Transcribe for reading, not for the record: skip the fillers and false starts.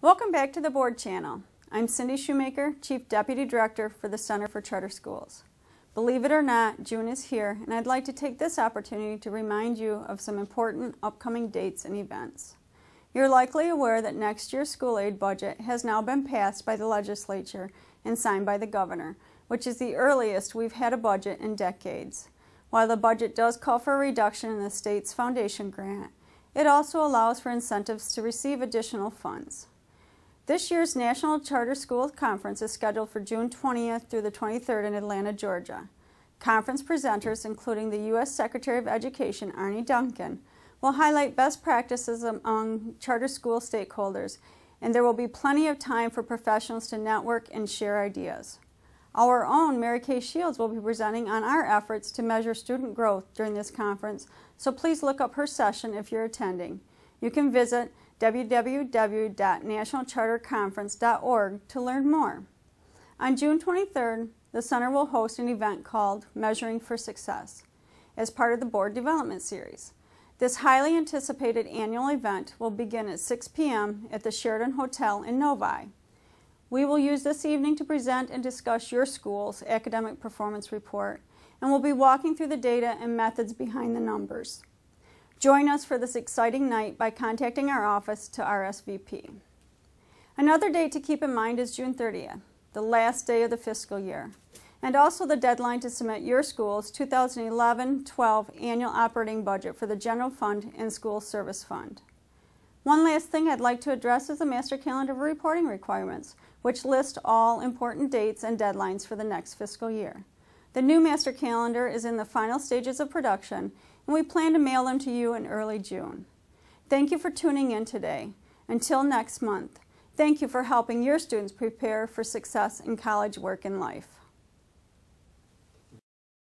Welcome back to the Board Channel. I'm Cindy Schumacher, Chief Deputy Director for the Center for Charter Schools. Believe it or not, June is here, and I'd like to take this opportunity to remind you of some important upcoming dates and events. You're likely aware that next year's school aid budget has now been passed by the legislature and signed by the governor, which is the earliest we've had a budget in decades. While the budget does call for a reduction in the state's foundation grant, it also allows for incentives to receive additional funds. This year's National Charter School Conference is scheduled for June 20th through the 23rd in Atlanta, Georgia. Conference presenters, including the U.S. Secretary of Education, Arne Duncan, will highlight best practices among charter school stakeholders, and there will be plenty of time for professionals to network and share ideas. Our own Mary Kay Shields will be presenting on our efforts to measure student growth during this conference, so please look up her session if you're attending. You can visit www.nationalcharterconference.org to learn more. On June 23rd, the Center will host an event called Measuring for Success as part of the Board Development Series. This highly anticipated annual event will begin at 6 p.m. at the Sheraton Hotel in Novi. We will use this evening to present and discuss your school's academic performance report, and we'll be walking through the data and methods behind the numbers. Join us for this exciting night by contacting our office to RSVP. Another date to keep in mind is June 30th, the last day of the fiscal year, and also the deadline to submit your school's 2011-12 annual operating budget for the General Fund and School Service Fund. One last thing I'd like to address is the Master Calendar of Reporting Requirements, which list all important dates and deadlines for the next fiscal year. The new Master Calendar is in the final stages of production, and we plan to mail them to you in early June. Thank you for tuning in today. Until next month, thank you for helping your students prepare for success in college, work, and life.